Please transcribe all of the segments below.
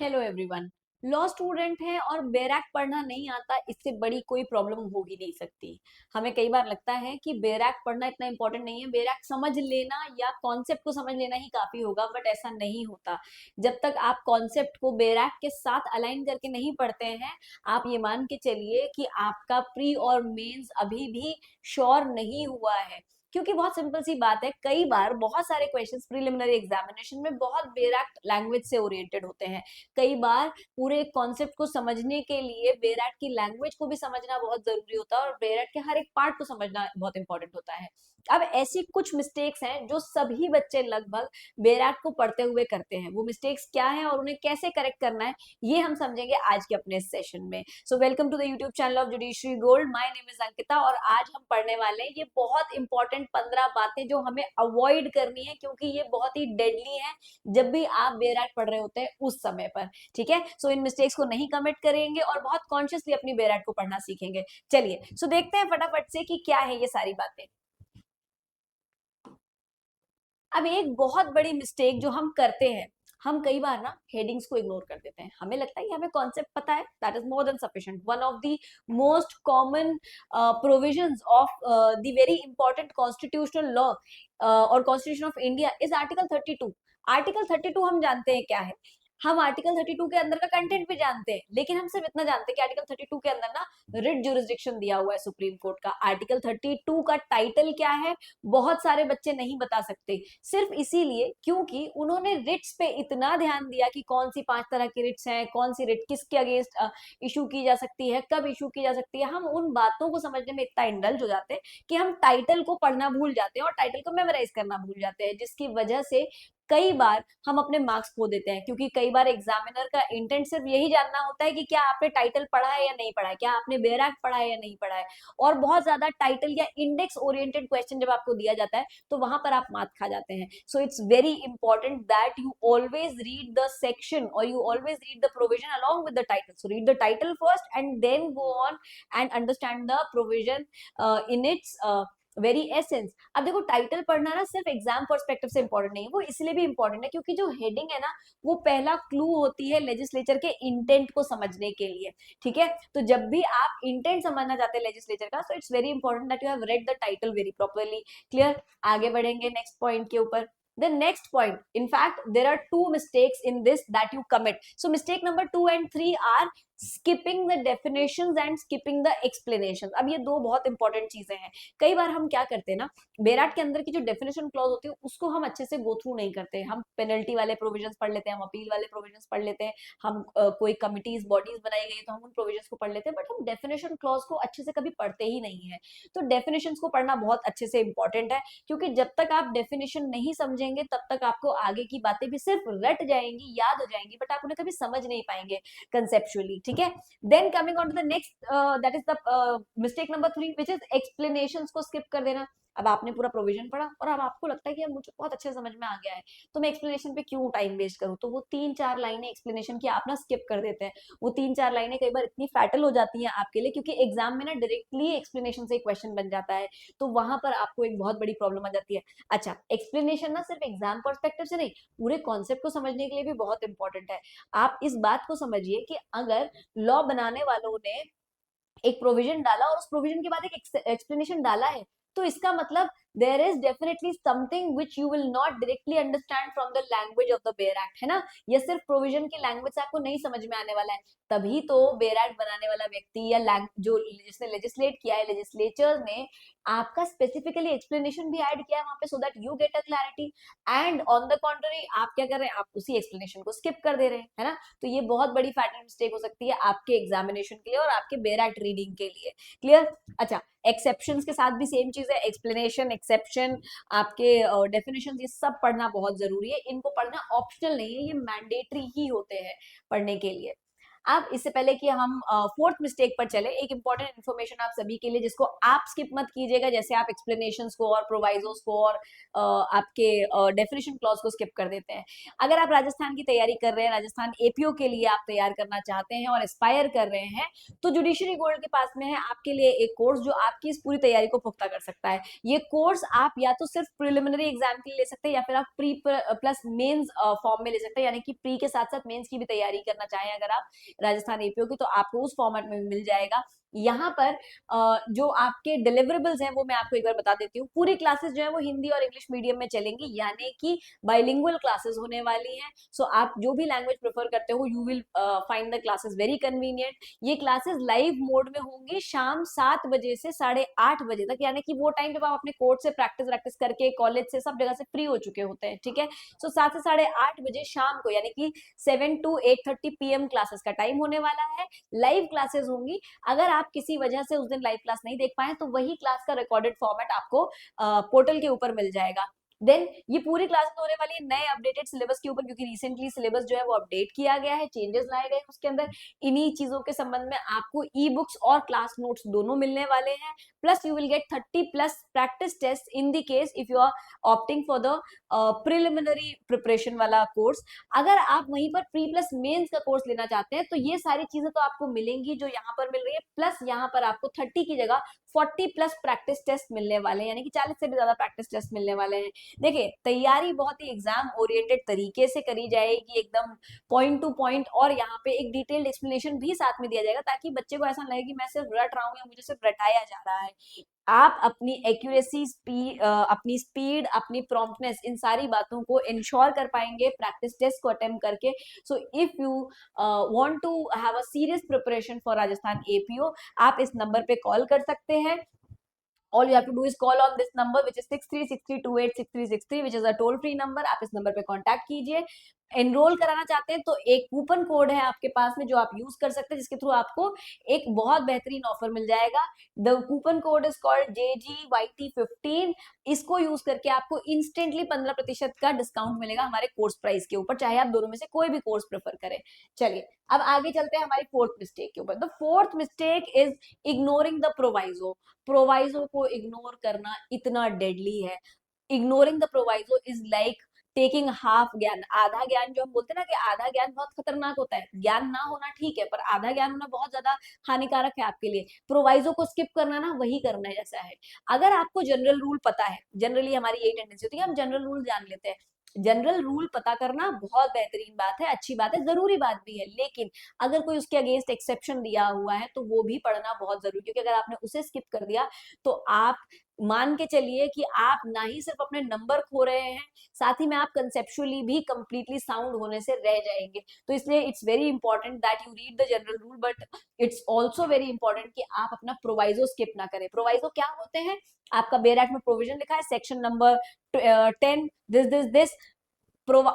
Hello everyone. Law student हैं और बैराक पढ़ना नहीं आता, इससे बड़ी कोई प्रॉब्लम हो ही नहीं सकती। हमें कई बार लगता है कि बैराक पढ़ना इतना इंपॉर्टेंट नहीं है, बैराक समझ लेना या कॉन्सेप्ट को समझ लेना ही काफी होगा, बट ऐसा नहीं होता। जब तक आप कॉन्सेप्ट को बैराक के साथ अलाइन करके नहीं पढ़ते हैं, आप ये मान के चलिए कि आपका प्री और मेंस अभी भी श्योर नहीं हुआ है। क्योंकि बहुत सिंपल सी बात है, कई बार बहुत सारे क्वेश्चंस प्रिलिमिनरी एग्जामिनेशन में बहुत बैराक लैंग्वेज से ओरिएंटेड होते हैं। कई बार पूरे कॉन्सेप्ट को समझने के लिए बेराट की लैंग्वेज को भी समझना बहुत जरूरी होता है और बेराट के हर एक पार्ट को समझना बहुत इंपॉर्टेंट होता है। अब ऐसी कुछ मिस्टेक्स हैं जो सभी बच्चे लगभग बेराट को पढ़ते हुए करते हैं। वो मिस्टेक्स क्या है और उन्हें कैसे करेक्ट करना है, ये हम समझेंगे आज के अपने सेशन में। So welcome to the YouTube channel of Judiciary Gold. My name is Ankita और आज हम पढ़ने वाले हैं ये बहुत इंपॉर्टेंट 15 बातें जो हमें अवॉइड करनी है, क्योंकि ये बहुत ही डेडली है जब भी आप बेराट पढ़ रहे होते हैं उस समय पर। ठीक है, सो इन मिस्टेक्स को नहीं कमिट करेंगे और बहुत कॉन्शियसली अपनी बेराट को पढ़ना सीखेंगे। चलिए सो देखते हैं फटाफट से कि क्या है ये सारी बातें। अब एक बहुत बड़ी मिस्टेक जो हम करते हैं, हम कई बार ना हेडिंग्स को इग्नोर कर देते हैं। हमें लगता है कि हमें कॉन्सेप्ट पता है, that is more than sufficient. One of the most common provisions of the very important constitutional law और constitution of India is article 32। Article 32 हम जानते हैं क्या है। हम आर्टिकल 32 के अंदर का कंटेंट भी जानते हैं, लेकिन हम सिर्फ इतना जानते हैं कि आर्टिकल 32 के अंदर ना रिट ज्यूरिसडिक्शन दिया हुआ है सुप्रीम कोर्ट का। आर्टिकल 32 का टाइटल क्या है, बहुत सारे बच्चे नहीं बता सकते, सिर्फ इसीलिए क्योंकि उन्होंने रिट्स पे इतना ध्यान दिया कि कौन सी 5 तरह की रिट्स हैं, कौन सी रिट किसके अगेंस्ट इशू की जा सकती है, कब इशू की जा सकती है। हम उन बातों को समझने में इतना इंडल्ज हो जाते हैं कि हम टाइटल को पढ़ना भूल जाते हैं और टाइटल को मेमोराइज करना भूल जाते हैं, जिसकी वजह से कई बार हम अपने मार्क्स खो देते हैं। क्योंकि कई बार एग्जामिनर का इंटेंट सिर्फ यही जानना होता है कि क्या आपने टाइटल पढ़ा है या नहीं पढ़ा है, क्या आपने बैराक पढ़ा है या नहीं पढ़ा है। और बहुत ज्यादा टाइटल या इंडेक्स ओरिएंटेड क्वेश्चन जब आपको दिया जाता है तो वहां पर आप मात खा जाते हैं। So it's very important that you always read the section और you always read the provision along with the title. So read the title first and then go on and understand the provision in its very essence. अब देखो, title पढ़ना ना सिर्फ exam perspective से important नहीं है, वो इसलिए भी इंपॉर्टेंट है क्योंकि जो हेडिंग है ना, वो पहला क्लू होती है लेजिस्लेचर के इंटेंट को समझने के लिए। ठीक है, तो जब भी आप इंटेंट समझना चाहते हैं लेजिस्लेचर का, सो it's very important that you have read the title very properly. Clear, आगे बढ़ेंगे नेक्स्ट पॉइंट के ऊपर। The next point, in fact, there are two mistakes in this that you commit. So mistake number 2 and 3 are skipping the definitions and skipping the explanations. अब ये दो बहुत important चीजें हैं। कई बार हम क्या करते हैं ना, बेराट के अंदर की जो डेफिनेशन क्लॉज होती है उसको हम अच्छे से गो थ्रू नहीं करते। हम पेनल्टी वाले प्रोविजंस पढ़ लेते हैं, हम अपील वाले प्रोविजंस पढ़ लेते हैं, हम कोई कमिटीज बॉडीज बनाई गई तो हम उन प्रोविजंस को पढ़ लेते हैं, बट हम डेफिनेशन क्लॉज को अच्छे से कभी पढ़ते ही नहीं है। तो डेफिनेशन को पढ़ना बहुत अच्छे से इंपॉर्टेंट है, क्योंकि जब तक आप डेफिनेशन नहीं समझेंगे तब तक आपको आगे की बातें भी सिर्फ रट जाएंगी, याद हो जाएंगी, बट आप उन्हें कभी समझ नहीं पाएंगे कंसेप्चुअली। ठीक है, then coming on to the next, that is the mistake number 3 which is explanations को स्किप कर देना। अब आपने पूरा प्रोविजन पढ़ा और अब आपको लगता है कि अब मुझे बहुत अच्छे से समझ में आ गया है, तो मैं एक्सप्लेनेशन पे क्यों टाइम वेस्ट करूं। तो वो 3-4 लाइनें एक्सप्लेनेशन की आप ना स्किप कर देते हैं। वो 3-4 लाइनें कई बार इतनी फैटल हो जाती हैं आपके लिए, क्योंकि एग्जाम में ना डायरेक्टली एक्सप्लेनेशन से क्वेश्चन बन जाता है, तो वहां पर आपको एक बहुत बड़ी प्रॉब्लम आ जाती है। अच्छा, एक्सप्लेनेशन ना सिर्फ एग्जाम पर्सपेक्टिव से नहीं, पूरे कॉन्सेप्ट को समझने के लिए भी बहुत इंपॉर्टेंट है। आप इस बात को समझिए कि अगर लॉ बनाने वालों ने एक प्रोविजन डाला और उस प्रोविजन के बाद एक एक्सप्लेनेशन डाला है, तो इसका मतलब there is definitely something which you will not directly understand from the language of the bare act, है ना। ये सिर्फ प्रोविजन की लैंग्वेज से आपको नहीं समझ में आने वाला है, तभी तो बेयर एक्ट बनाने वाला व्यक्ति या जो जिसने लेजिस्लेट किया है, लेजिस्लेचर ने आपका स्पेसिफिकली एक्सप्लेनेशन भी ऐड किया है वहां पे, so that you get a clarity. And on the contrary आप क्या कर रहे हैं, आप उसी एक्सप्लेनेशन को स्किप कर दे रहे हैं, है ना। तो ये बहुत बड़ी फैटल मिस्टेक हो सकती है आपके एग्जामिनेशन के लिए और आपके बेयर एक्ट रीडिंग के लिए। क्लियर। अच्छा, एक्सेप्शंस के साथ भी सेम चीज है, एक्सप्लेनेशन, एक्सेप्शन, आपके डेफिनेशन, ये सब पढ़ना बहुत जरूरी है। इनको पढ़ना ऑप्शनल नहीं है, ये मैंडेटरी ही होते हैं पढ़ने के लिए। अब इससे पहले कि हम फोर्थ मिस्टेक पर चले, एक इंपॉर्टेंट इन्फॉर्मेशन आप सभी के लिए जिसको आप स्किप मत कीजिएगा, जैसे आप एक्सप्लेनेशंस को और प्रोवाइजोस को और आपके डेफिनेशन क्लॉज को स्किप कर देते हैं। अगर आप राजस्थान की तैयारी कर रहे हैं, राजस्थान एपीओ के लिए आप तैयार करना चाहते हैं और एस्पायर कर रहे हैं, तो जुडिशरी गोल्ड के पास में है आपके लिए एक कोर्स जो आपकी इस पूरी तैयारी को पुख्ता कर सकता है। ये कोर्स आप या तो सिर्फ प्रिलिमिनरी एग्जाम के लिए ले सकते हैं या फिर आप प्री प्लस मेंस फॉर्म में ले सकते हैं, यानी कि प्री के साथ साथ मेंस की भी तैयारी करना चाहें अगर आप राजस्थान एपीओ की, तो आपको उस फॉर्मेट में भी मिल जाएगा। यहाँ पर जो आपके डिलीवरेबल्स हैं वो मैं आपको एक बार बता देती हूँ। पूरी क्लासेस जो है वो हिंदी और इंग्लिश मीडियम में चलेंगी, यानी कि बाइलिंगुअल क्लासेस होने वाली हैं। सो आप जो भी लैंग्वेज प्रेफर करते हो, you will find the classes very convenient. ये क्लासेस लाइव मोड में होंगी शाम 7 बजे से 8:30 बजे तक, यानी कि वो टाइम जब आप अपने कोर्ट से प्रैक्टिस करके कॉलेज से सब जगह से फ्री हो चुके होते हैं, ठीक है। सो 7 से 8:30 बजे शाम को, यानी कि 7 to 8:30 PM क्लासेस का टाइम होने वाला है। लाइव क्लासेस होंगी। अगर आप किसी वजह से उस दिन लाइव क्लास नहीं देख पाए तो वही क्लास का रिकॉर्डेड फॉर्मेट आपको पोर्टल के ऊपर मिल जाएगा। देन ये पूरी क्लास होने वाली है नए अपडेटेड सिलेबस के ऊपर, क्योंकि रिसेंटली सिलेबस जो है वो अपडेट किया गया है, चेंजेस लाए गए उसके अंदर। इन्हीं चीजों के संबंध में आपको ई बुक्स और क्लास नोट्स दोनों मिलने वाले हैं, plus you will get 30+ practice test in the case if you are opting for the preliminary preparation वाला कोर्स। अगर आप वहीं पर प्री प्लस मेंस का कोर्स लेना चाहते हैं तो ये सारी चीजें तो आपको मिलेंगी जो यहाँ पर मिल रही है, प्लस यहाँ पर आपको 30 की जगह 40+ प्रैक्टिस टेस्ट मिलने वाले हैं, यानी कि 40 से भी ज्यादा प्रैक्टिस टेस्ट मिलने वाले हैं। देखिए तैयारी बहुत ही एग्जाम ओरिएंटेड तरीके से करी जाएगी, एकदम पॉइंट टू पॉइंट, और यहाँ पे एक डिटेल्ड एक्सप्लेनेशन भी साथ में दिया जाएगा ताकि बच्चे को ऐसा लगे कि मैं सिर्फ रट रहा हूँ या मुझे सिर्फ रटाया जा रहा है। आप अपनी एक्यूरेसी, अपनी स्पीड, अपनी प्रॉम्प्टनेस, इन सारी बातों को इंश्योर कर पाएंगे प्रैक्टिस टेस्ट को अटेम्प्ट करके। So if you want to have a serious preparation for Rajasthan APO, आप इस नंबर पे कॉल कर सकते हैं। All you have to do is call on this number which is 6363286363, which is a toll free number। आप इस number पे contact कीजिए। एनरोल कराना चाहते हैं तो एक कूपन कोड है आपके पास में जो आप यूज कर सकते हैं, जिसके थ्रू आपको एक बहुत बेहतरीन ऑफर मिल जाएगा। The coupon code is called JGYT15। इसको यूज करके आपको इंस्टेंटली 15% का डिस्काउंट मिलेगा हमारे कोर्स प्राइस के ऊपर, चाहे आप दोनों में से कोई भी कोर्स प्रेफर करें। चलिए अब आगे चलते हैं हमारी फोर्थ मिस्टेक के ऊपर। The fourth mistake is ignoring the proviso. Proviso को इग्नोर करना इतना डेडली है। Ignoring the proviso is like taking half ज्ञान, आधा ज्ञान। जो हम बोलते हैं ना कि आधा ज्ञान बहुत खतरनाक होता है, ज्ञान ना होना ठीक है पर आधा ज्ञान होना बहुत ज्यादा हानिकारक है आपके लिए। प्रोवाइजो को स्किप करना ना वही करना है जैसा है। अगर आपको जनरल रूल पता है, जनरली हमारी यही टेंडेंसी होती है हम जनरल रूल जान लेते हैं। जनरल रूल पता करना बहुत बेहतरीन बात है, अच्छी बात है, जरूरी बात भी है, लेकिन अगर कोई उसके अगेंस्ट एक्सेप्शन दिया हुआ है तो वो भी पढ़ना बहुत जरूरी, क्योंकि अगर आपने उसे स्किप कर दिया तो आप मान के चलिए कि आप ना ही सिर्फ अपने नंबर खो रहे हैं, साथ ही में आप कंसेप्चुअली भी कंप्लीटली साउंड होने से रह जाएंगे। तो इसलिए it's very important that you read the general rule, but it's also very important कि आप अपना प्रोवाइजो स्किप ना करें। प्रोवाइजो क्या होते हैं? आपका बेयर एक्ट में प्रोविजन लिखा है, सेक्शन नंबर 10, दिस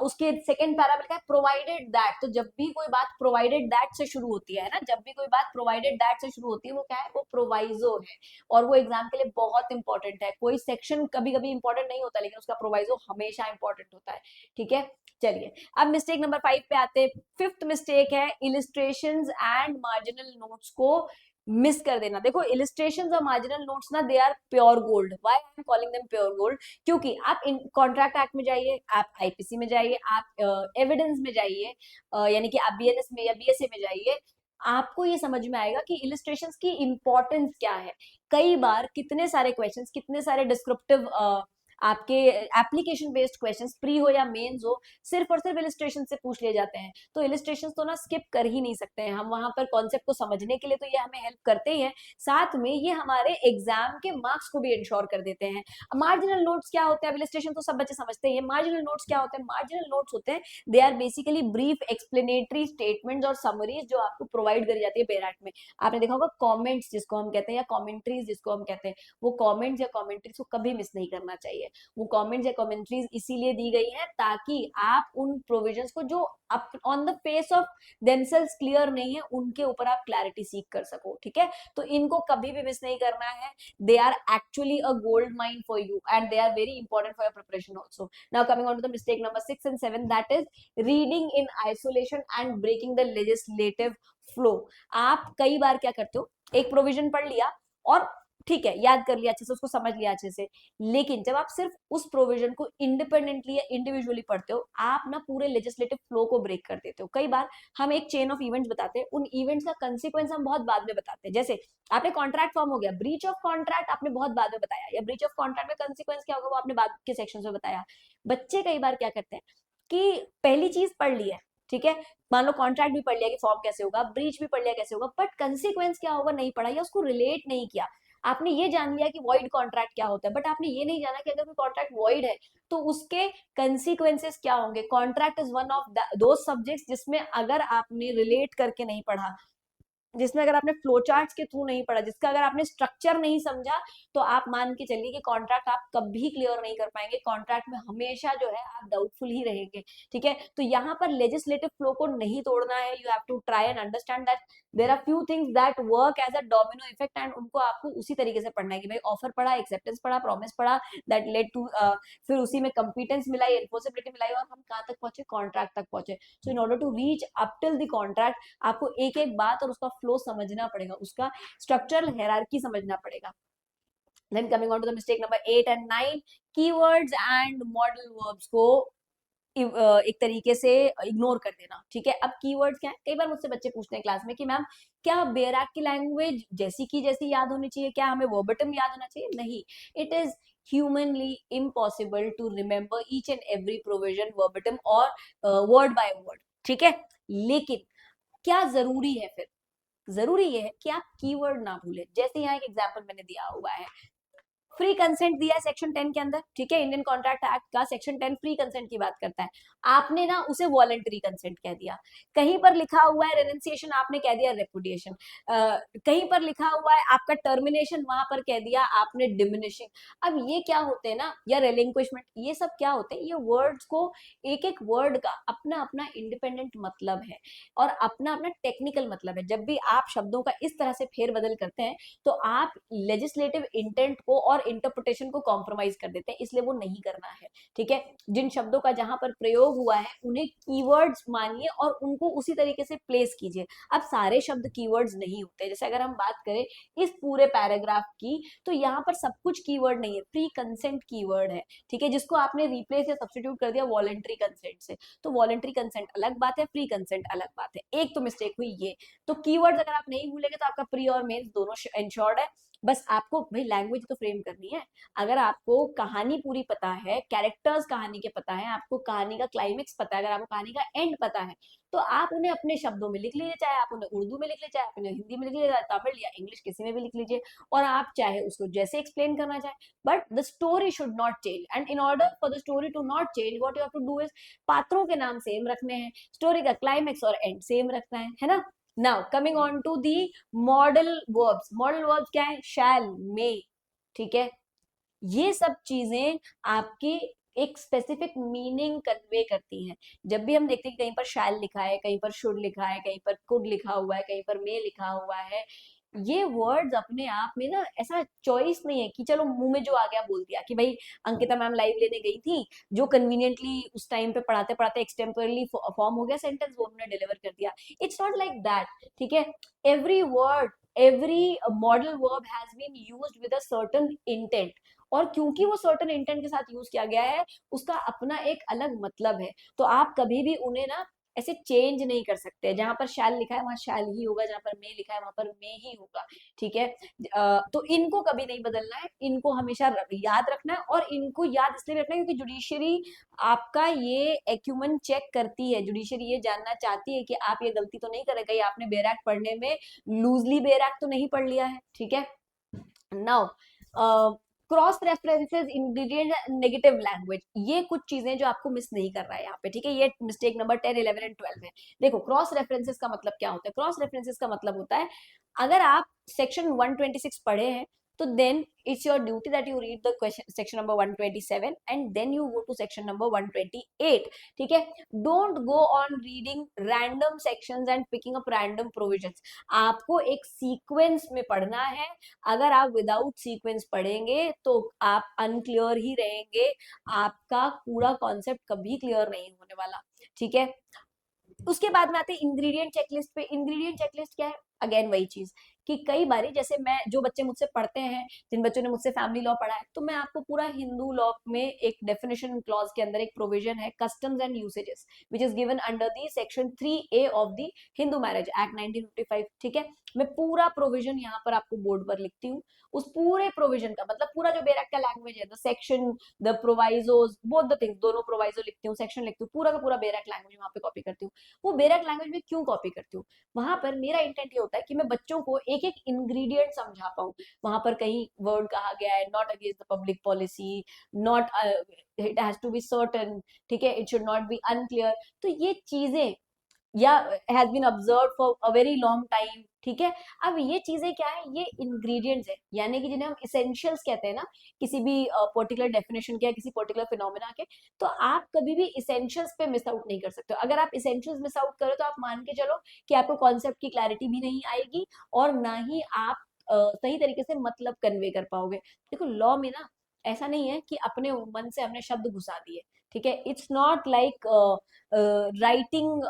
उसके सेकंड पैरा में लिखा है प्रोवाइडेड दैट। तो जब भी कोई बात प्रोवाइडेड दैट से शुरू होती है ना, जब भी कोई बात प्रोवाइडेड दैट से शुरू होती है वो क्या है? वो प्रोवाइजो है, और वो एग्जाम के लिए बहुत इंपॉर्टेंट है। कोई सेक्शन कभी कभी इंपॉर्टेंट नहीं होता, लेकिन उसका प्रोवाइजो हमेशा इंपॉर्टेंट होता है, ठीक है। चलिए अब मिस्टेक नंबर 5 पे आते हैं। फिफ्थ मिस्टेक है इलिस्ट्रेशंस एंड मार्जिनल नोट्स को मिस कर देना। देखो इलिस्ट्रेशंस और मार्जिनल नोट्स ना they are pure gold. Why I am calling them pure gold? क्योंकि आप इन कॉन्ट्रैक्ट एक्ट में जाइए, आप आईपीसी में जाइए, आप एविडेंस में जाइए, यानी कि आप बीएनएस में या बीएसए में जाइए, आपको ये समझ में आएगा कि इलिस्ट्रेशंस की इंपॉर्टेंस क्या है। कई बार कितने सारे क्वेश्चंस, कितने सारे डिस्क्रिप्टिव आपके एप्लीकेशन बेस्ड क्वेश्चंस, प्री हो या मेंस हो, सिर्फ और सिर्फ इलिस्ट्रेशन से पूछ लिए जाते हैं। तो इलिस्ट्रेशन तो ना स्किप कर ही नहीं सकते हैं हम, वहां पर कॉन्सेप्ट को समझने के लिए तो ये हमें हेल्प करते ही हैं, साथ में ये हमारे एग्जाम के मार्क्स को भी इंश्योर कर देते हैं। मार्जिनल नोट्स क्या होते हैं? इलिस्ट्रेशन तो सब बच्चे समझते हैं, मार्जिनल नोट्स क्या होते हैं? मार्जिनल नोट्स होते हैं, they are basically brief explanatory statements और समरीज जो आपको प्रोवाइड करी जाती है बेयर एक्ट में। आपने देखा होगा कॉमेंट्स जिसको हम कहते हैं, या कॉमेंट्रीज जिसको हम कहते हैं, वो कॉमेंट्स या कॉमेंट्रीज को कभी मिस नहीं करना चाहिए। है। वो कमेंट्स या कमेंट्रीज इसीलिए दी गई है ताकि आप उन प्रोविजंस को जो on the face of themselves clear नहीं है उनके ऊपर आप क्लैरिटी सीख कर सको, ठीक है। तो इनको कभी भी मिस नहीं करना है, they are actually a gold mine for you and they are very important for your preparation also. Now coming on to the mistake number 6 and 7, that is reading in isolation and breaking the legislative flow. आप कई बार क्या करते हो, एक provision पढ़ लिया और ठीक है याद कर लिया अच्छे से, उसको समझ लिया अच्छे से, लेकिन जब आप सिर्फ उस प्रोविजन को इंडिपेंडेंटली या इंडिविजुअली पढ़ते हो, आप ना पूरे लेजिस्लेटिव फ्लो को ब्रेक कर देते हो। कई बार हम एक चेन ऑफ इवेंट्स बताते हैं, उन इवेंट्स का कंसिक्वेंस हम बहुत बाद में बताते हैं। जैसे आपने कॉन्ट्रैक्ट फॉर्म हो गया, ब्रीच ऑफ कॉन्ट्रैक्ट आपने बहुत बाद में बताया, या ब्रीच ऑफ कॉन्ट्रैक्ट में कंसिक्वेंस क्या होगा वो आपने बाद के सेक्शन में बताया। बच्चे कई बार क्या करते हैं कि पहली चीज पढ़ ली है, ठीक है, मान लो कॉन्ट्रैक्ट भी पढ़ लिया कि फॉर्म कैसे होगा, ब्रीच भी पढ़ लिया कैसे होगा, बट कंसिक्वेंस क्या होगा नहीं पढ़ा या उसको रिलेट नहीं किया। आपने ये जान लिया कि वॉइड कॉन्ट्रैक्ट क्या होता है, बट आपने ये नहीं जाना कि अगर कोई कॉन्ट्रैक्ट वॉइड है तो उसके कंसिक्वेंसेस क्या होंगे। कॉन्ट्रैक्ट इज वन ऑफ दो सब्जेक्ट्स जिसमें अगर आपने रिलेट करके नहीं पढ़ा, जिसमें अगर आपने फ्लो चार्ट्स के थ्रू नहीं पढ़ा, जिसका अगर आपने स्ट्रक्चर नहीं समझा, तो आप मान के चलिए कि कॉन्ट्रैक्ट आप कभी क्लियर नहीं कर पाएंगे। कॉन्ट्रैक्ट में हमेशा जो है आप डाउटफुल ही रहेंगे, ठीक है। तो यहाँ पर लेजिस्लेटिव फ्लो को नहीं तोड़ना है, you have to try and understand that there are few things that work as a domino effect, and उनको आपको उसी तरीके से पढ़ना है कि भाई ऑफर पढ़ा, एक्सेप्टेंस पढ़ा, प्रॉमिस पढ़ा, दैट लेड टू फिर उसी में कंपिटेंस मिलाई, एनफोर्सेबिलिटी मिलाई, और हम कहाँ तक पहुंचे, कॉन्ट्रैक्ट तक पहुंचे। So in order to reach up till the contract आपको एक एक बात और उसका फ्लो समझना पड़ेगा, उसका स्ट्रक्चरल हायरार्की समझना पड़ेगा। Then coming on to the mistake number 8 and 9, keywords and modal verbs को एक तरीके से इग्नोर कर देना, ठीक है। अब कीवर्ड्स क्या है, कई बार मुझसे बच्चे पूछते हैं क्लास में कि मैम क्या बेराक की लैंग्वेज जैसी की जैसी याद होनी चाहिए, क्या हमें वर्बटम याद होना चाहिए? नहीं, it is humanly impossible to remember each and every provision verbatim और वर्ड बाय वर्ड, ठीक है। लेकिन क्या जरूरी है फिर, जरूरी ये है कि आप कीवर्ड ना भूलें। जैसे यहाँ एक एग्जांपल मैंने दिया हुआ है, फ्री कंसेंट दिया है सेक्शन 10 के अंदर, ठीक है, इंडियन कॉन्ट्रैक्ट एक्ट का सेक्शन 10 फ्री कंसेंट की बात करता है, आपने ना उसे वॉलंटरी कंसेंट कह दिया। कहीं पर लिखा हुआ है रेनंसिएशन, आपने कह दिया रेपुडिएशन। कहीं पर लिखा हुआ है आपका टर्मिनेशन, वहां पर कह दिया आपने डिमिनिशिंग। अब ये क्या होते हैं ना, या रेलिंक्विशमेंट, ये सब क्या होते हैं, ये वर्ड्स को एक एक वर्ड का अपना अपना इंडिपेंडेंट मतलब है और अपना अपना टेक्निकल मतलब है। जब भी आप शब्दों का इस तरह से फेरबदल करते हैं तो आप लेजिस्लेटिव इंटेंट को और इंटरप्रिटेशन को कॉम्प्रोमाइज कर देते हैं, इसलिए वो नहीं करना है, ठीक है। जिन शब्दों का जहां पर प्रयोग हुआ है उन्हें कीवर्ड्स मानिए और उनको उसी तरीके से प्लेस कीजिए। अब सारे शब्द कीवर्ड्स नहीं होते, जैसे अगर हम बात करें इस पूरे पैराग्राफ की, तो यहाँ पर सब कुछ कीवर्ड नहीं है, प्री कंसेंट कीवर्ड है, ठीक है, जिसको आपने रिप्लेस या सब्स्टिट्यूट कर दिया वॉलंटरी कंसेंट से। तो वॉलंटरी कंसेंट अलग बात है, प्री कंसेंट अलग बात है, एक तो मिस्टेक हुई ये। तो कीवर्ड्स अगर आप नहीं भूलेंगे तो आपका प्री और मेंस दोनों इंश्योर्ड है। बस आपको भाई लैंग्वेज तो फ्रेम करनी है। अगर आपको कहानी पूरी पता है, कैरेक्टर्स कहानी के पता है, आपको कहानी का क्लाइमेक्स पता है, अगर आपको कहानी का एंड पता है, तो आप उन्हें अपने शब्दों में लिख लीजिए, चाहे आप उन्हें उर्दू में लिख लीजिए, चाहे आप उन्हें हिंदी में लिख लीजिए, तमिल या इंग्लिश किसी में भी लिख लीजिए, और आप चाहे उसको जैसे एक्सप्लेन करना चाहे, but the story should not change. And in order for the story to not change, what you have to do is पात्रों के नाम सेम रखने हैं, स्टोरी का क्लाइमेक्स और एंड सेम रखना है ना। Now coming on to the modal verbs. Modal verbs क्या है, शैल, मे, ठीक है। ये सब चीजें आपकी एक स्पेसिफिक मीनिंग कन्वे करती हैं। जब भी हम देखते हैं कि कहीं पर शैल लिखा है, कहीं पर शुड लिखा है, कहीं पर कुड लिखा हुआ है, कहीं पर मे लिखा हुआ है, ये वर्ड्स अपने आप में ना ऐसा चॉइस नहीं है कि चलो मुंह में जो आ गया बोल दिया कि भाई अंकिता मैम लाइव लेने गई थी, जो कन्वीनियंटली उस टाइम पे पढ़ाते पढ़ाते एक्सटेम्परली फॉर्म हो गया सेंटेंस, वो उन्होंने डिलीवर कर दिया। इट्स नॉट लाइक दैट, ठीक है। Every word, every modal verb has been used with a certain intent, और क्योंकि वो सर्टेन इंटेंट के साथ यूज किया गया है, उसका अपना एक अलग मतलब है। तो आप कभी भी उन्हें ना ऐसे चेंज नहीं कर सकते, जहां पर शैल लिखा है वहां शैल ही होगा, जहां पर मे लिखा है वहां पर मे ही होगा, ठीक है। तो इनको कभी नहीं बदलना है, इनको हमेशा याद रखना है, और इनको याद इसलिए रखना है क्योंकि जुडिशरी आपका ये एक्यूमेंट चेक करती है। जुडिशरी ये जानना चाहती है कि आप ये गलती तो नहीं कर रहे, आपने बेर एक्ट पढ़ने में लूजली बेर एक्ट तो नहीं पढ़ लिया है, ठीक है। Now cross references, ingredient, negative language, ये कुछ चीजें जो आपको मिस नहीं कर रहा है यहाँ पे, ठीक है। ये मिस्टेक नंबर 10, 11 एंड 12 है। देखो क्रॉस रेफरेंसेस का मतलब क्या होता है, क्रॉस रेफरेंसेस का मतलब होता है अगर आप सेक्शन 126 पढ़े हैं तो then it's your duty that you read the question section number 127 and then you go to section number 128. ठीक है, don't go on reading random sections and picking up random provisions. आपको एक सीक्वेंस में पढ़ना है. अगर आप विदाउट सीक्वेंस पढ़ेंगे तो आप अनक्लियर ही रहेंगे, आपका पूरा कॉन्सेप्ट कभी क्लियर नहीं होने वाला. ठीक है, उसके बाद में आते हैं इंग्रेडिएंट चेकलिस्ट पे. इंग्रेडिएंट चेकलिस्ट क्या है? अगेन वही चीज कि कई बारी जैसे मैं, जो बच्चे मुझसे पढ़ते हैं, जिन बच्चों ने मुझसे फैमिली लॉ पढ़ा है, तो मैं आपको पूरा हिंदू लॉ में एक डेफिनेशन क्लॉज के अंदर एक प्रोविजन है customs and usages which is given under the section 3A of the Hindu marriage act 1955. ठीक है, मैं पूरा प्रोविजन यहाँ पर आपको बोर्ड पर लिखती हूँ. उस पूरे प्रोविजन का मतलब पूरा जो बेरक का लैंग्वेज है, the section, the provisos, both the things, दोनों प्रोवाइजो लिखती हूँ, सेक्शन लिखती हूँ, पूरा का पूरा बेरक लैंग्वेज वहां पे कॉपी करती हूँ. वो बेरक लैंग्वेज में क्यों कॉपी करती हूँ? वहां पर मेरा इंटेंट ये होता है कि मैं बच्चों को एक एक इंग्रेडिएंट समझा पाऊँ. वहां पर कहीं वर्ड कहा गया है not against the public policy, not it has to be certain, ठीक है, it should not be unclear. तो ये चीजें या has been observe for a very long time. ठीक है, अब ये चीजें क्या है? ये इंग्रेडिएंट्स है, यानी कि जिन्हें हम इसेंशियल्स कहते हैं ना, किसी भी पर्टिकुलर डेफिनेशन के या किसी पर्टिकुलर फिनोमेना के. तो आप कभी भी इसेंशियल्स पे मिस आउट नहीं कर सकते हो. अगर आप इसेंशियल्स मिस आउट करो तो आप मान के चलो कि आपको कॉन्सेप्ट की क्लैरिटी भी नहीं आएगी और ना ही आप सही तरीके से मतलब कन्वे कर पाओगे. देखो लॉ में ना ऐसा नहीं है कि अपने मन से हमने शब्द घुसा दिए. ठीक है, it's not like writing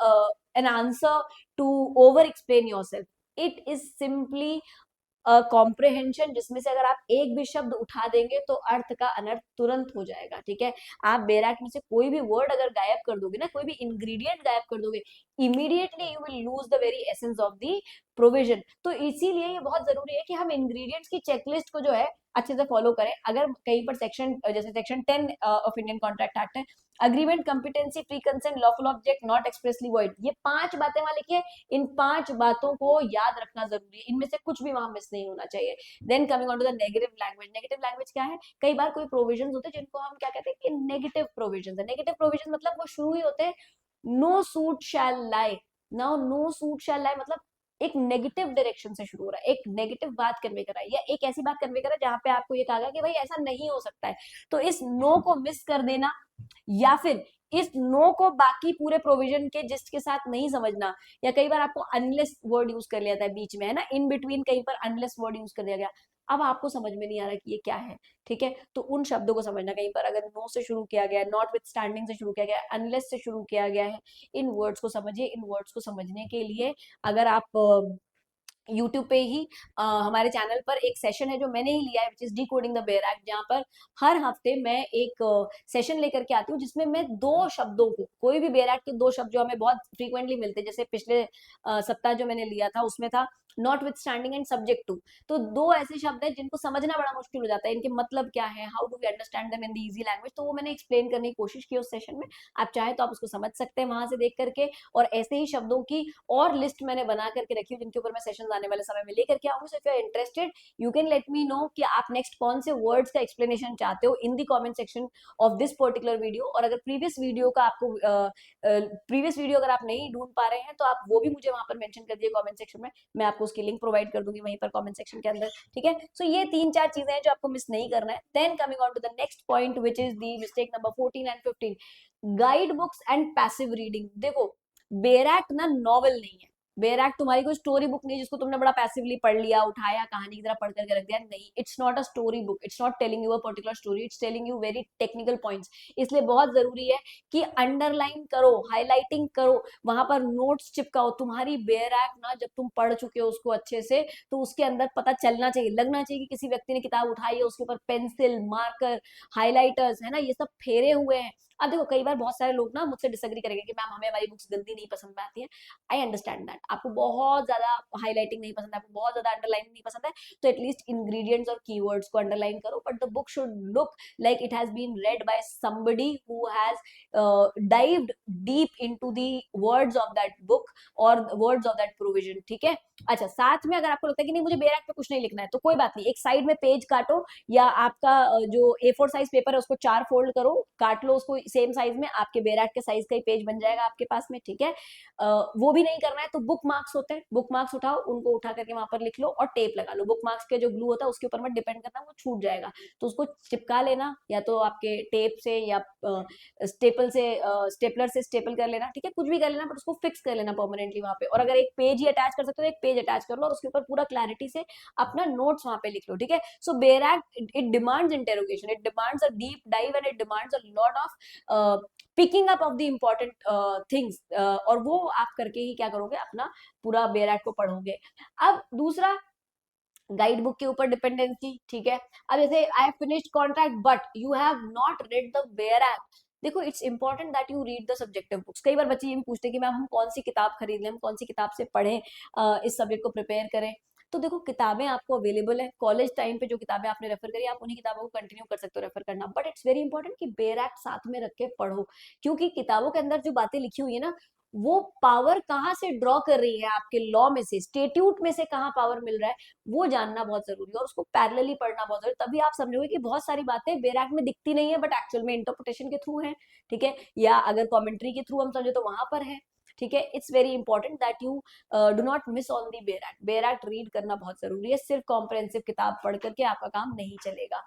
an answer to over explain yourself. It is simply comprehension, जिसमें से अगर आप एक भी शब्द उठा देंगे तो अर्थ का अनर्थ तुरंत हो जाएगा. ठीक है, आप बैराक में से कोई भी वर्ड अगर गायब कर दोगे ना, कोई भी इंग्रेडिएंट गायब कर दोगे, immediately you will lose the very essence of the provision. तो इसीलिए ये बहुत जरूरी है कि हम इंग्रेडिएंट्स की चेकलिस्ट को जो है अच्छे से फॉलो करें. अगर कहीं पर सेक्शन, जैसे section 10 of Indian contract act है, agreement, competency, free consent, lawful object, not expressly void, ये 5 बातें वहां लिखी है. इन 5 बातों को याद रखना जरूरी है, इनमें से कुछ भी वहां मिस नहीं होना चाहिए. Then coming on to the negative language. Negative language क्या है? कई बार कोई प्रोविजन होते हैं जिनको हम क्या कहते हैं कि नेगेटिव प्रोविजन है. नेगेटिव प्रोविजन मतलब वो शुरू ही होते हैं नो सूट शैल लाई. नाउ नो सूट शैल लाई मतलब एक नेगेटिव डायरेक्शन से शुरू हो रहा है, एक नेगेटिव बात कन्वे कर रहा है, या एक ऐसी बात कन्वे कर रहा है जहां पे आपको ये कहा गया कि भाई ऐसा नहीं हो सकता है. तो इस नो को मिस कर देना, या फिर इस नो को बाकी पूरे प्रोविजन के जिस्ट के साथ नहीं समझना, या कई बार आपको अनलेस वर्ड यूज कर लिया था बीच में, है ना, इन बिटवीन कहीं पर अनलेस वर्ड यूज कर दिया गया, अब आपको समझ में नहीं आ रहा कि ये क्या है. ठीक है, तो उन शब्दों को समझना. कहीं पर अगर नो से शुरू किया गया है, नॉट विथ स्टैंडिंग से शुरू किया गया है, अनलेस से शुरू किया गया है, इन वर्ड्स को समझिए. इन वर्ड्स को समझने के लिए अगर आप यूट्यूब पे ही हमारे चैनल पर एक सेशन है जो मैंने ही लिया है, which is D coding the bare act, जहां पर हर हफ्ते मैं एक सेशन लेकर के आती हूँ जिसमें मैं 2 शब्दों को, कोई भी बेयर एक्ट के 2 शब्द जो हमें बहुत फ्रीक्वेंटली मिलते हैं, जैसे पिछले सप्ताह जो मैंने लिया था उसमें था notwithstanding and subject to. तो 2 ऐसे शब्द हैं जिनको समझना बड़ा मुश्किल हो जाता है, इनके मतलब क्या है, how do we understand them in the easy language. तो वो मैंने एक्सप्लेन करने की कोशिश की उस सेशन में. आप चाहे तो आप उसको समझ सकते हैं वहां से देख करके, और ऐसे ही शब्दों की और लिस्ट मैंने बना करके रखी है जिनके ऊपर मैं सेशन आने वाले समय में लेकर के आऊंगी. So if you are interested you can let me know कि आप नेक्स्ट कौन से वर्ड्स का एक्सप्लेनेशन चाहते हो in the comment section of this particular video. और अगर प्रीवियस वीडियो का आपको प्रीवियस वीडियो अगर आप नहीं ढूंढ पा रहे हैं तो आप वो भी मुझे वहां पर मेंशन कर दिए कमेंट सेक्शन में, मैं आपको उसकी लिंक प्रोवाइड कर दूंगी वहीं पर कमेंट सेक्शन के अंदर. ठीक है, सो ये 3-4 चीजें हैं जो आपको मिस नहीं करना है. Then coming on to the next point which is the mistake number 14 and 15, guide books and passive reading. देखो बेरैक्ट ना नॉवल नहीं है. बेरैक्ट तुम्हारी कोई स्टोरी बुक नहीं जिसको तुमने बड़ा पैसिवली पढ़ लिया, उठाया, कहानी की तरह पढ़ करके रख दिया. नहीं, it's not a story book. It's not telling you a particular story, it's telling you very technical points. इसलिए बहुत जरूरी है कि अंडरलाइन करो, हाईलाइटिंग करो, वहां पर नोट्स चिपकाओ. तुम्हारी बेरैक्ट ना जब तुम पढ़ चुके हो उसको अच्छे से, तो उसके अंदर पता चलना चाहिए, लगना चाहिए कि किसी व्यक्ति ने किताब उठाई है, उसके ऊपर पेंसिल, मार्कर, हाईलाइटर्स, है ना, ये सब फेरे हुए हैं. अब देखो कई बार बहुत सारे लोग ना मुझसे डिसएग्री करेंगे कि मैम हमें हमारी बुक्स गंदी नहीं पसंद आती है. I understand that. आपको बहुत ज्यादा हाईलाइटिंग नहीं पसंद है, आपको बहुत ज्यादा अंडरलाइनिंग नहीं पसंद है, तो एटलीस्ट इंग्रेडिएंट्स और कीवर्ड्स को अंडरलाइन करो. But the book should look like it has been read by somebody who has dived deep into the words of that book और वर्ड्स ऑफ दैट प्रोविजन. ठीक है, अच्छा, साथ में अगर आपको लगता है कि नहीं मुझे बेरैक्ट पे कुछ नहीं लिखना है, तो कोई बात नहीं, एक साइड में पेज काटो, या आपका जो A4 साइज पेपर है उसको 4 फोल्ड करो, काट लो उसको सेम साइज में आपके बेरैक के साइज का ही पेज बन जाएगा आपके पास में, ठीक है। वो भी नहीं करना है तो बुक मार्क्स होते हैं, बुक मार्क्स उठाओ, उनको उठा करके वहां पर लिख लो और टेप लगा लो। बुक मार्क्स के जो ग्लू होता है उसके ऊपर मत डिपेंड करना, वो छूट जाएगा, तो उसको चिपका लेना या तो आपके टेप से या स्टेपल से, स्टेपलर से स्टेपल कर लेना, ठीक है, कुछ भी कर लेना, बट उसको फिक्स कर लेना परमानेंटली वहां पे। और अगर एक पेज ही अटैच कर सकते हो तो एक पेज अटैच कर लो और उसके ऊपर पूरा क्लैरिटी से अपना नोट्स वहां पे लिख लो, ठीक है। So bare act it demands interrogation, it demands a deep dive and it demands a lot of picking up of the important things, और वो आप करके ही क्या करोगे, अपना पूरा बेरैक को पढ़ोगे। अब दूसरा, गाइड बुक के ऊपर डिपेंडेंसी, ठीक है। अब जैसे I have finished contract but you have not read the bare act, देखो it's important that you read the subjective books. कई बार बच्चे ये भी पूछते हैं कि मैम हम कौन सी किताब खरीद लें, हम कौन सी किताब से पढ़ें, इस सब्जेक्ट को प्रिपेयर करें। तो देखो किताबें आपको अवेलेबल है, कॉलेज टाइम पे जो किताबें आपने रेफर करी आप उन्हीं किताबों को कंटिन्यू कर सकते हो रेफर करना, बट इट्स वेरी इंपॉर्टेंट कि बेरैक साथ में रख के पढ़ो, क्योंकि किताबों के अंदर जो बातें लिखी हुई है ना, वो पावर कहाँ से ड्रॉ कर रही है आपके लॉ में से, स्टेट्यूट में से कहाँ पावर मिल रहा है, वो जानना बहुत जरूरी है और उसको पैरेलली पढ़ना बहुत जरूरी है। तभी आप समझोगे कि बहुत सारी बातें बेरैक में दिखती नहीं है बट एक्चुअल में इंटरप्रिटेशन के थ्रू है, ठीक है, या अगर कमेंट्री के थ्रू हम समझे तो वहां पर है, ठीक है। It's very important that you do not miss on the bare act, bare act read करना बहुत जरूरी है, सिर्फ कॉम्प्रिहेंसिव किताब पढ़ करके आपका काम नहीं चलेगा।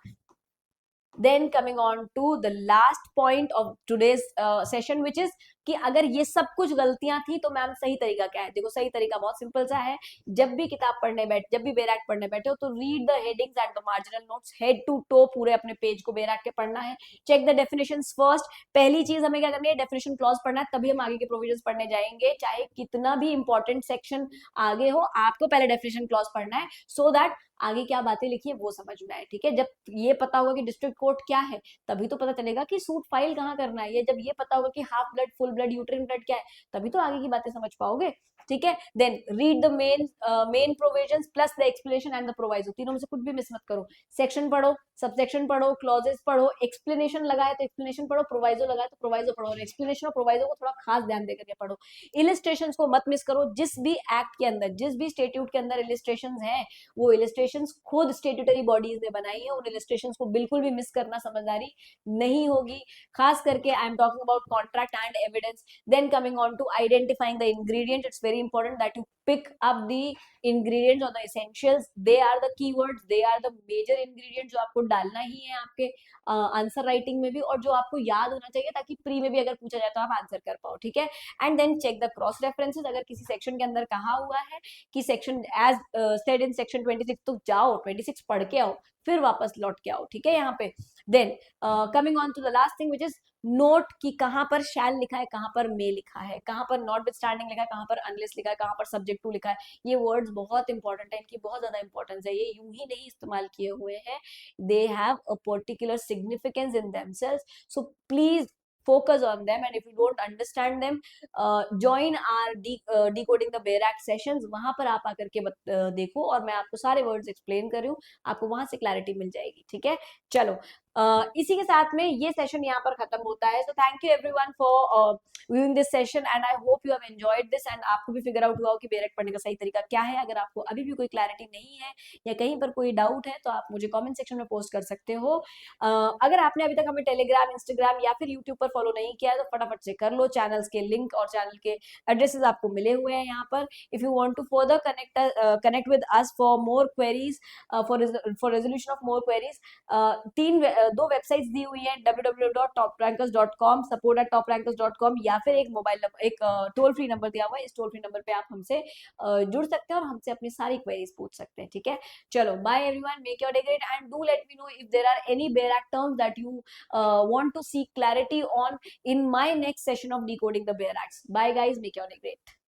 Then coming on to the last point of today's session which is कि अगर ये सब कुछ गलतियां थी तो मैम सही तरीका क्या है। देखो सही तरीका बहुत सिंपल सा है, जब भी किताब पढ़ने बैठ, जब भी बेरैक पढ़ने बैठे हो तो read the headings and the marginal notes, head to toe पूरे अपने पेज को बेरैक के पढ़ना है। चेक द डेफिनेशंस फर्स्ट, पहली चीज हमें क्या करनी है, डेफिनेशन क्लॉज पढ़ना है, तभी हम आगे के प्रोविजंस पढ़ने जाएंगे। चाहे कितना भी इंपॉर्टेंट सेक्शन आगे हो, आपको पहले डेफिनेशन क्लॉज पढ़ना है सो दैट आगे क्या बातें लिखी है वो समझ में आए, ठीक है। जब ये पता होगा कि डिस्ट्रिक्ट कोर्ट क्या है तभी तो पता चलेगा कि सूट फाइल कहाँ करना है, या जब ये पता होगा कि half blood, full blood, uterine blood क्या है, तभी तो आगे की बातें समझ पाओगे, ठीक है। Then read the main provisions plus the explanation and the proviso, तीनों में से कुछ भी मिस मत करो। सेक्शन पढ़ो, सबसेक्शन पढ़ो, क्लॉजेस पढ़ो, एक्सप्लेनेशन लगाए तो एक्सप्लेनेशन पढ़ो, प्रोवाइजो लगाए तो प्रोवाइजो पढ़ो, और एक्सप्लेनेशन और प्रोवाइजो को थोड़ा खास ध्यान देकर के पढ़ो। इलिस्ट्रेशन को मत मिस करो, जिस भी एक्ट के अंदर, जिस भी स्टेट्यूट के अंदर इलिस्ट्रेशन है वो इलिस्ट्रेशन खुद स्टेट्यूटरी बॉडीज ने बनाई है, उन इलिस्ट्रेशन को बिल्कुल भी मिस करना समझदारी नहीं होगी, खास करके I am talking about contract and evidence. Then coming on to identifying the ingredient, it's very important that you pick up the ingredients or the essentials, they are the keywords, they are the major ingredients जो आपको डालना ही है आपके answer writing में भी, और जो आपको याद होना चाहिए ताकि प्री में भी अगर पूछा जाए तो आप आंसर कर पाओ, ठीक है। And then check the cross references, अगर किसी सेक्शन के अंदर कहा हुआ है कि section as stated in section 26, तो जाओ 26 पढ़ के आओ, फिर वापस लौट के आओ, ठीक है यहाँ पे। Then coming on to the last thing which is note कि कहां पर शैल लिखा है, कहां पर मे लिखा है, कहां पर नॉट विथ स्टैंडिंग लिखा है, कहां पर अनलेस लिखा है, कहां पर सब्जेक्ट टू लिखा है। ये वर्ड्स बहुत इंपॉर्टेंट है, इनकी बहुत ज्यादा इंपॉर्टेंस है, ये यूं ही नहीं इस्तेमाल किए हुए हैं, they have a particular significance in themselves, so please focus on them, and if you don't understand them, join our decoding the Berak sessions, वहां पर आप आकर के देखो और मैं आपको सारे वर्ड्स एक्सप्लेन कर रही हूँ, आपको वहां से क्लैरिटी मिल जाएगी, ठीक है। चलो इसी के साथ में ये सेशन यहाँ पर खत्म होता है। So thank you everyone for viewing this session and I hope you have enjoyed this, and आपको भी फिगर आउट हुआ हो कि बेरक पढ़ने का सही तरीका क्या है। अगर आपको अभी भी कोई क्लैरिटी नहीं है या कहीं पर कोई डाउट है तो आप मुझे कमेंट सेक्शन में पोस्ट कर सकते हो। अगर आपने अभी तक हमें टेलीग्राम, इंस्टाग्राम या फिर यूट्यूब पर फॉलो नहीं किया है तो फटाफट से कर लो, चैनल्स के लिंक और चैनल के एड्रेसेस आपको मिले हुए हैं यहाँ पर। If you want to further connect with us for more queries, for resolution of more queries, दो वेबसाइट्स दी हुई है, www.toprankers.com, support@toprankers.com, या फिर एक मोबाइल नंबर, एक टोल फ्री नंबर दिया हुआ है, इस टोल फ्री नंबर पे आप हमसे जुड़ सकते हैं और हमसे अपनी सारी क्वेरीज पूछ सकते हैं, ठीक है। चलो bye everyone, make your day great and do let me know if there are any Berak terms that you want to seek clarity on in my next session of decoding the Beraks. Bye guys, make your day great.